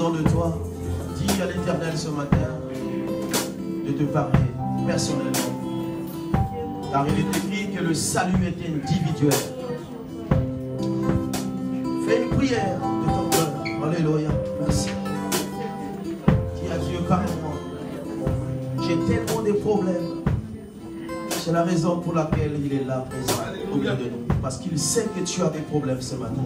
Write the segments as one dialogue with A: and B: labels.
A: au-dedans de toi. Dis à l'Éternel ce matin de te parler personnellement. Car il est écrit que le salut est individuel. Fais une prière de ton cœur. Alléluia. Merci. Dis à Dieu, parle-moi. J'ai tellement de problèmes. C'est la raison pour laquelle il est là présent au milieu de nous. Parce qu'il sait que tu as des problèmes ce matin.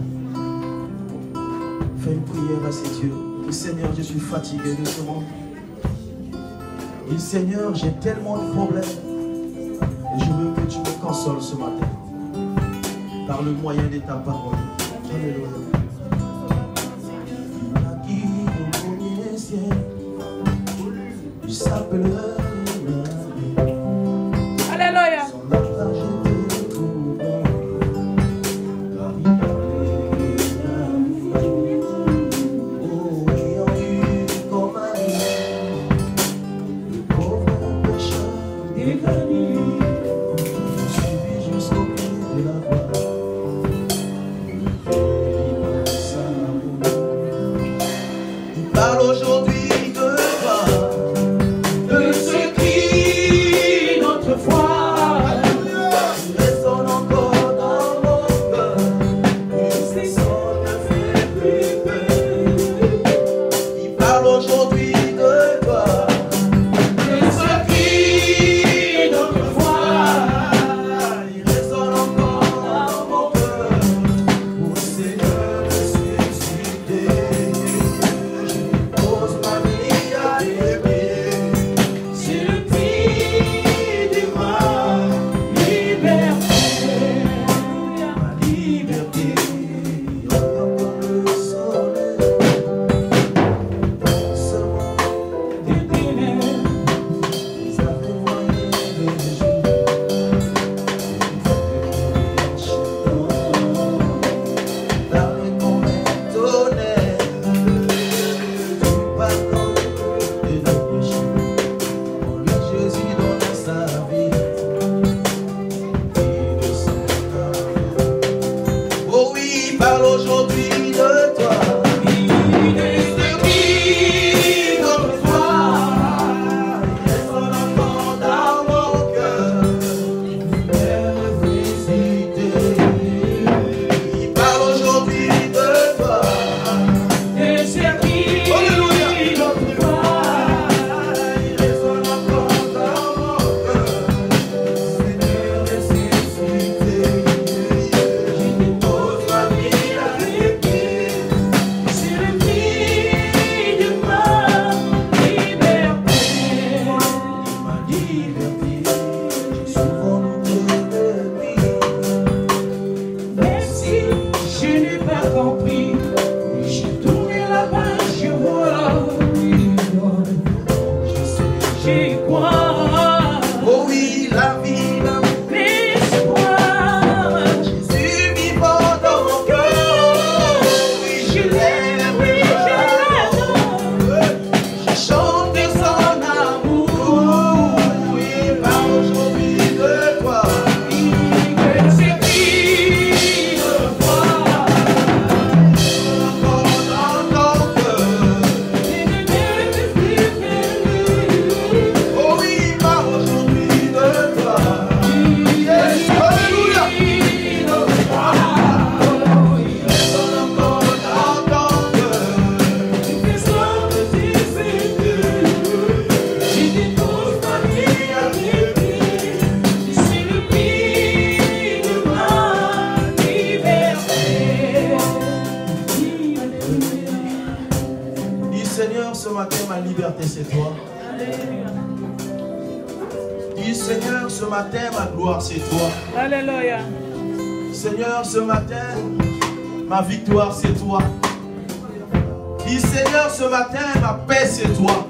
A: Fais une prière à ces dieux. Dis Seigneur, je suis fatigué de ce monde. Dis Seigneur, j'ai tellement de problèmes. Et je veux que tu me consoles ce matin. Par le moyen de ta parole. Alléluia. Qui au premier ciel, tu s'appelleras.
B: Alléluia.
A: Alléluia. Seigneur, ce matin, ma victoire c'est toi. Dis Seigneur, ce matin, ma paix c'est toi.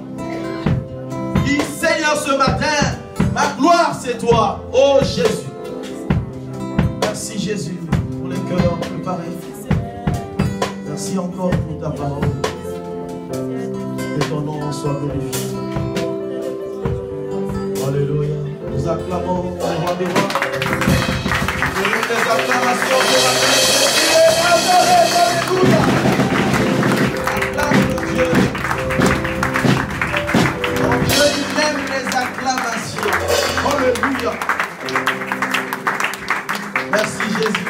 A: Dis Seigneur, ce matin, ma gloire c'est toi. Oh Jésus. Merci Jésus pour les cœurs préparés. Merci encore pour ta parole. Que ton nom soit glorifié. Alléluia. Nous acclamons le roi des rois. Des acclamations de la main. Alléluia. Acclame Dieu. Alléluia. Merci Jésus.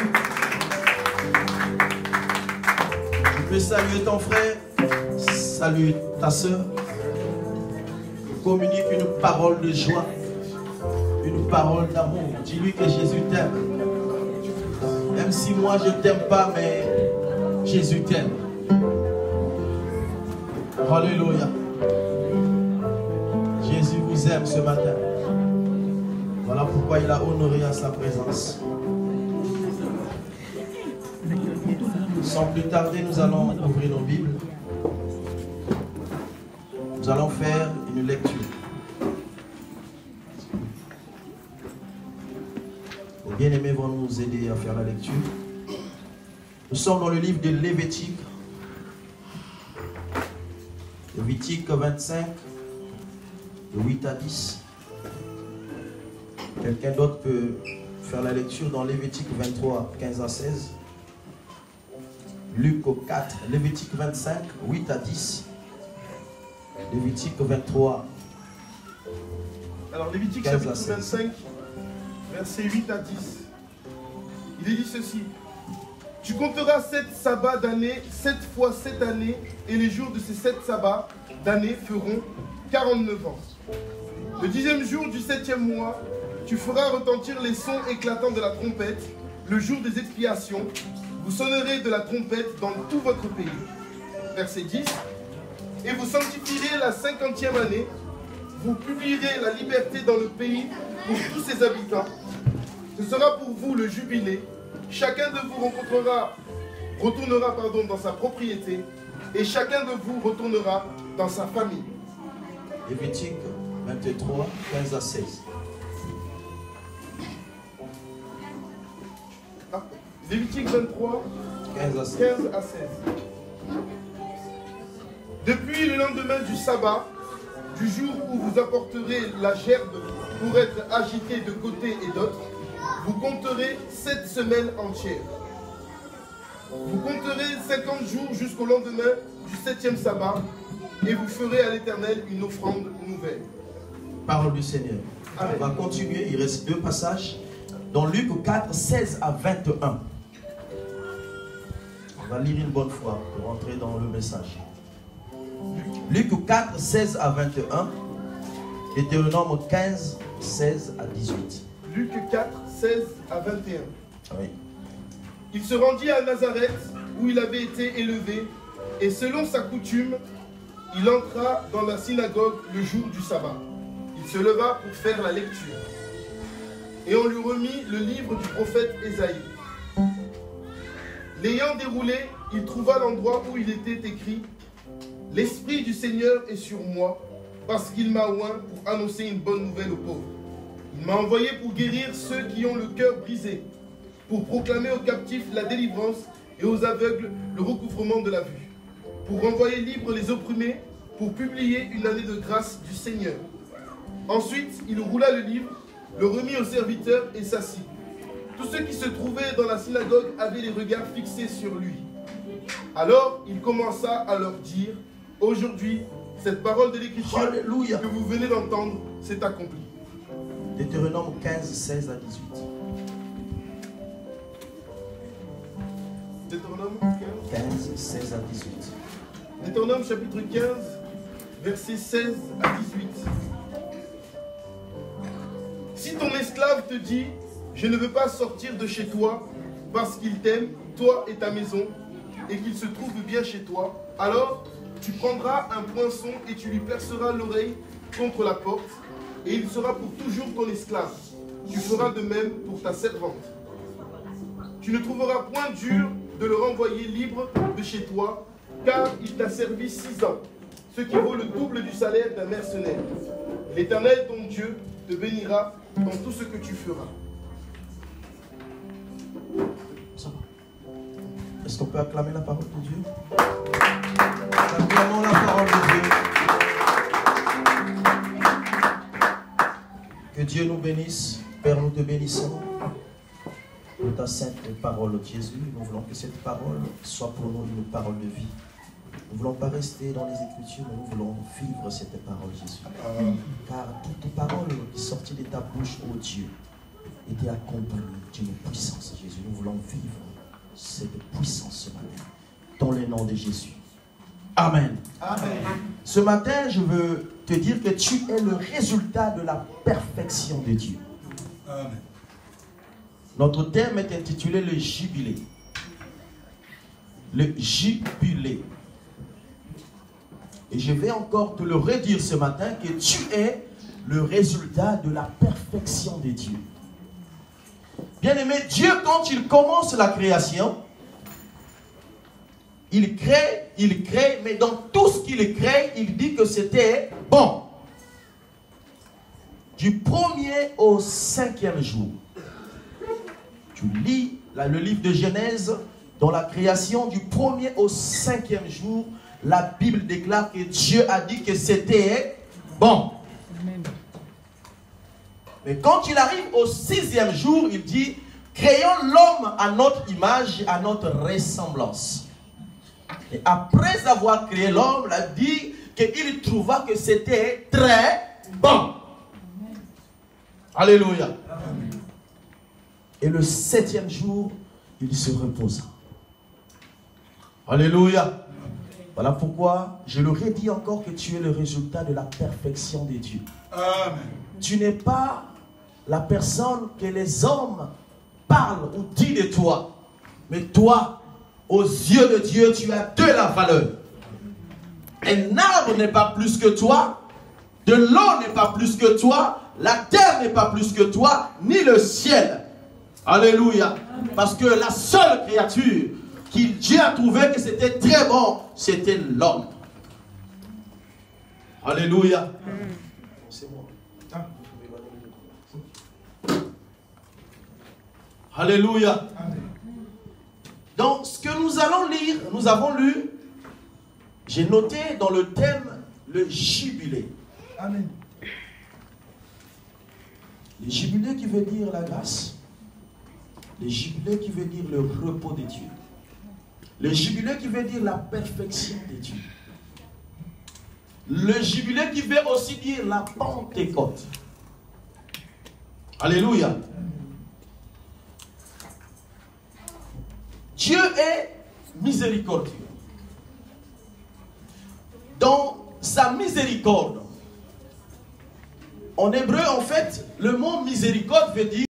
A: Tu peux saluer ton frère, saluer ta soeur. Communique une parole de joie, une parole d'amour. Dis-lui que Jésus t'aime. Même si moi je ne t'aime pas, mais Jésus t'aime. Alléluia. Jésus vous aime ce matin. Voilà pourquoi il a honoré à sa présence. Sans plus tarder, nous allons ouvrir nos Bibles. Nous allons faire une lecture. Les bien-aimés vont nous aider à faire la lecture. Nous sommes dans le livre de Lévitique. Lévitique 25, de 8 à 10. Quelqu'un d'autre peut faire la lecture dans Lévitique 23, 15 à 16. Luc 4, Lévitique 25, 8 à 10. Lévitique 23.
B: Alors Lévitique chapitre 25, versets 8 à 10. Il est dit ceci. Tu compteras 7 sabbats d'année, 7 fois 7 années, et les jours de ces 7 sabbats d'année feront 49 ans. Le 10e jour du 7e mois, tu feras retentir les sons éclatants de la trompette, le jour des expiations. Vous sonnerez de la trompette dans tout votre pays. Verset 10. Et vous sanctifierez la 50e année. Vous publierez la liberté dans le pays pour tous ses habitants. Ce sera pour vous le jubilé. Chacun de vous retournera dans sa propriété, et chacun de vous retournera dans sa famille.
A: Lévitique 23, 15 à 16.
B: Lévitique 23, 15 à 16. Depuis le lendemain du sabbat, du jour où vous apporterez la gerbe pour être agitée de côté et d'autre, vous compterez 7 semaines entières. Vous compterez 50 jours jusqu'au lendemain du 7e sabbat, et vous ferez à l'Éternel une offrande nouvelle.
A: Parole du Seigneur. Amen. On va continuer, il reste 2 passages. Dans Luc 4, 16 à 21. On va lire une bonne fois pour entrer dans le message. Luc 4, 16 à 21. Deutéronome 15, 16 à 18.
B: Luc 4, 16 à 21.
A: Oui.
B: Il se rendit à Nazareth, où il avait été élevé, et selon sa coutume, il entra dans la synagogue le jour du sabbat. Il se leva pour faire la lecture. Et on lui remit le livre du prophète Ésaïe. L'ayant déroulé, il trouva l'endroit où il était écrit « L'Esprit du Seigneur est sur moi, parce qu'il m'a oint pour annoncer une bonne nouvelle aux pauvres. Il m'a envoyé pour guérir ceux qui ont le cœur brisé, pour proclamer aux captifs la délivrance et aux aveugles le recouvrement de la vue, pour renvoyer libres les opprimés, pour publier une année de grâce du Seigneur. » Ensuite, il roula le livre, le remit aux serviteurs et s'assit. Tous ceux qui se trouvaient dans la synagogue avaient les regards fixés sur lui. Alors, il commença à leur dire, « Aujourd'hui, cette parole de l'Écriture que vous venez d'entendre s'est accomplie. »
A: Deutéronome 15, 16 à 18.
B: Deutéronome
A: 15, 16 à 18.
B: Deutéronome chapitre 15, versets 16 à 18. Si ton esclave te dit, je ne veux pas sortir de chez toi, parce qu'il t'aime, toi et ta maison, et qu'il se trouve bien chez toi, alors tu prendras un poinçon et tu lui perceras l'oreille contre la porte, et il sera pour toujours ton esclave. Tu feras de même pour ta servante. Tu ne trouveras point dur de le renvoyer libre de chez toi, car il t'a servi 6 ans, ce qui vaut le double du salaire d'un mercenaire. L'Éternel, ton Dieu, te bénira dans tout ce que tu feras.
A: Est-ce qu'on peut acclamer la parole de Dieu? Acclamons la parole de Dieu. Que Dieu nous bénisse. Père, nous te bénissons de ta sainte parole, Jésus. Nous voulons que cette parole soit pour nous une parole de vie. Nous ne voulons pas rester dans les Écritures, mais nous voulons vivre cette parole, Jésus. Car toute parole qui sortit de ta bouche, ô Dieu, était accompagnée d'une puissance, Jésus. Nous voulons vivre cette puissance ce matin, dans le nom de Jésus. Amen. Amen. Ce matin, je veux te dire que tu es le résultat de la perfection de Dieu. Amen. Notre thème est intitulé le jubilé. Le jubilé. Et je vais encore te le redire ce matin que tu es le résultat de la perfection de Dieu. Bien-aimé, Dieu, quand il commence la création, il crée, mais dans tout ce qu'il crée, il dit que c'était bon. Du 1er au 5e jour. Tu lis le livre de Genèse, dans la création du 1er au 5e jour, la Bible déclare que Dieu a dit que c'était bon. Amen. Mais quand il arrive au 6e jour, il dit, créons l'homme à notre image, à notre ressemblance. Et après avoir créé l'homme, il a dit qu'il trouva que c'était très bon. Amen. Alléluia. Amen. Et le 7e jour, il se reposa. Alléluia. Voilà pourquoi je le redis encore que tu es le résultat de la perfection de Dieu. Amen. Tu n'es pas la personne que les hommes parlent ou disent de toi. Mais toi, aux yeux de Dieu, tu as de la valeur. Un arbre n'est pas plus que toi. De l'eau n'est pas plus que toi. La terre n'est pas plus que toi. Ni le ciel. Alléluia. Amen. Parce que la seule créature qui Dieu a trouvé que c'était très bon, c'était l'homme. Alléluia. C'est bon. Alléluia. Amen. Donc, ce que nous allons lire, nous avons lu, j'ai noté dans le thème, le jubilé. Amen. Le jubilé qui veut dire la grâce. Le jubilé qui veut dire le repos de Dieu. Le jubilé qui veut dire la perfection de Dieu. Le jubilé qui veut aussi dire la Pentecôte. Alléluia. Dieu est miséricordieux. Dans sa miséricorde, en hébreu, en fait, le mot miséricorde veut dire